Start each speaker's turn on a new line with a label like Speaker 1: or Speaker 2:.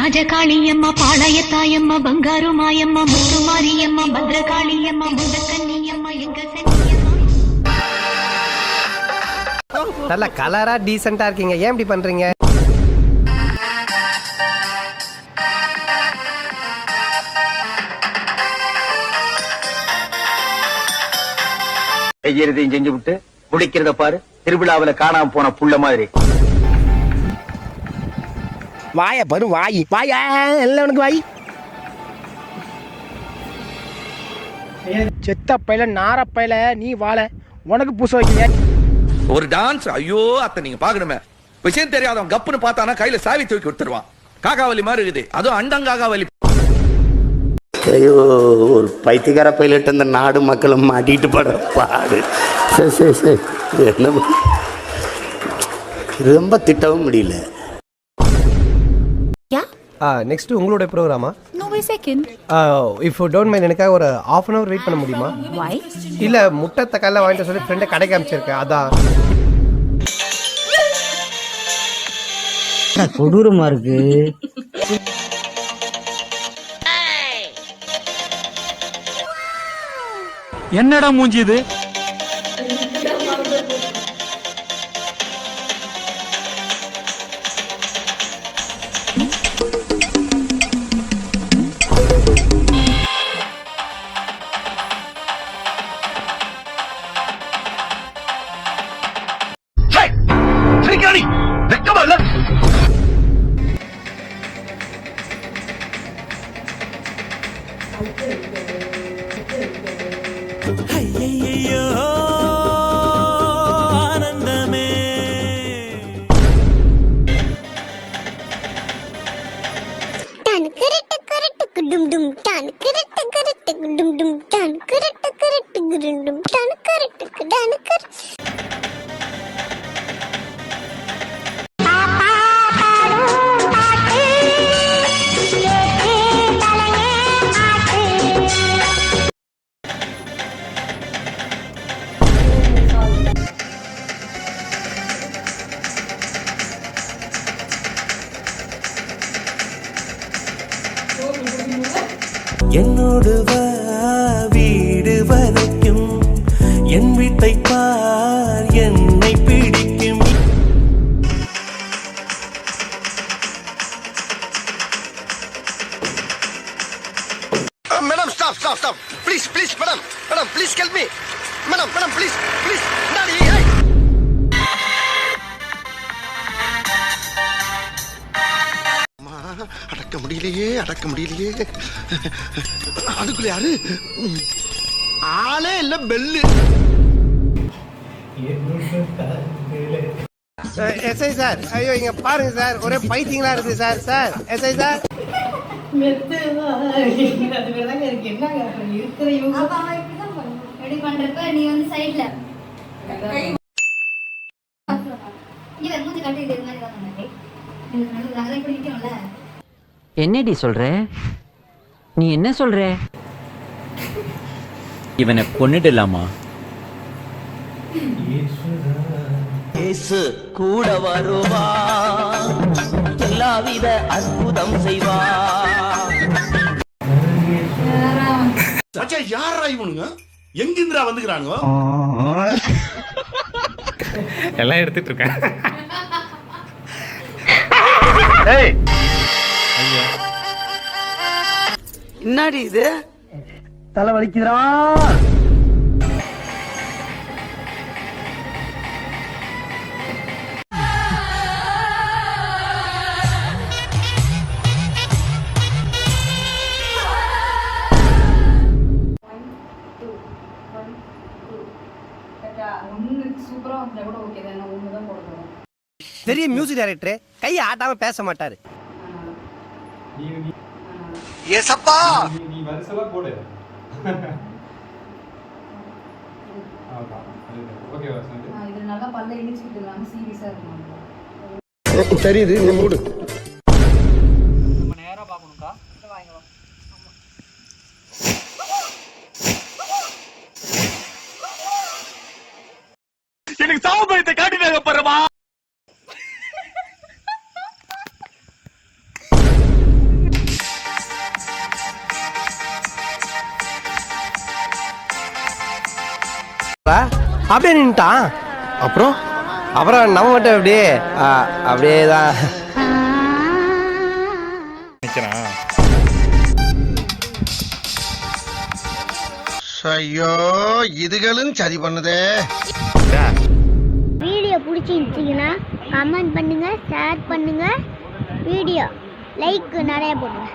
Speaker 1: ராஜகாளியம்மா பாளையத்தாயம்மா பங்காரு மாயம்மா முத்துமாரியம்மா பத்ரகாளியம்மா முதக்கன்னியம்மா எங்க சென்னியம்மா.
Speaker 2: நல்ல கலரா டீசெண்டா இருக்கீங்க, ஏன் இப்படி பண்றீங்க?
Speaker 3: செய்யறதையும் செஞ்சு விட்டு முடிக்கிறத பாரு, திருவிழாவில காணாம போன புள்ள மாதிரி.
Speaker 2: வாய பாரு, வாய் வாயா எல்லானுக்கு வாய். செத்த பையில நார பையில நீ வாழ உனக்கு பூச வைக்கீங்க.
Speaker 4: ஒரு டான்ஸ், ஐயோ அத்தை நீங்க பாக்கணுமே. விஷயம் தெரியாதவன் கப்புன்னு பார்த்தானா கையில சாவி தூக்கி கொடுத்துருவான். காக்காவலி மாதிரி இருக்குது, அதுவும் அண்டங்காகாவலி.
Speaker 5: ஐயோ, ஒரு பைத்தியக்கார பைலட் அந்த நாடு மக்களும் மாட்டிட்டு படுற பாடு. என்ன ரொம்ப திட்டவும் முடியல.
Speaker 2: நெக்ஸ்ட் உங்களோட ப்ரோக்ராமா?
Speaker 6: No, wait a second.
Speaker 2: If you don't mind எனக்காக ஒரு ½ an hour வெயிட் பண்ண முடியுமா?
Speaker 6: Why?
Speaker 2: இல்ல முட்டை தக்காளி வாங்கிட்டு சொல்லி ஃப்ரெண்டை கடைக்கு அனுப்பிச்சிருக்கேன், அதான்.
Speaker 7: கொடூரமா இருக்கு.
Speaker 8: என்னடா மூஞ்சி இது?
Speaker 9: என்னோடு வீடு வரைக்கும் என் வீட்டை பார், என்னை பிடிக்கும்.
Speaker 3: Madam stop stop stop please please madam madam please help me madam madam please please. அடக்க முடியலையே அடக்க முடியலையே. அதுக்குள்ள யாரு? ஆளே இல்ல, பெல்லு.
Speaker 2: எஸ்ஐ சார், ஐயோ இங்க பாருங்க சார், ஒரே பைத்தியங்களா இருக்கு சார். சார் எஸ்ஐ சார்,
Speaker 7: என்னடி சொல்ற? நீ என்ன சொல்ற?
Speaker 8: இவனை கொன்னுடலாமா?
Speaker 9: இயேசு கூட வருவா, எல்லாவித அற்புதம் செய்வா.
Speaker 3: யாரா இவனுங்க? எங்கிருந்தா வந்துக்கிறானுங்க?
Speaker 8: எல்லாம் எடுத்துட்டு இருக்கேன்.
Speaker 7: என்னடி இது?
Speaker 2: தலை வலிக்குதுடா. பெரிய மியூசிக் டைரக்டர் கையை ஆட்டாம பேச மாட்டாரு.
Speaker 3: ஏசப்பா
Speaker 8: நீ வரிசலா போடு. ஓகேவா சார்? இது நல்லா பல்ல இழுச்சிட்டு இருக்காங்க, சீரியஸா இருக்காங்க.
Speaker 3: தெரியுது, நீ மூடு.
Speaker 8: நம்ம நேரா பாக்கணும்க்கா. இத வாங்க வா. எனக்கு சாவு பயத்தை காட்டினாங்க பாருமா.
Speaker 2: அப்படியே நின்ட்டான். அப்புறம் நம்ம மட்டும் அப்படியே அப்படியே தான்.
Speaker 3: ஐயோ இதுகளும் சரி பண்ணுதே.
Speaker 1: வீடியோ பிடிச்சிருந்துச்சிங்கன்னா கமெண்ட் பண்ணுங்க, ஷேர் பண்ணுங்க, வீடியோ லைக் நிறைய போடுங்க.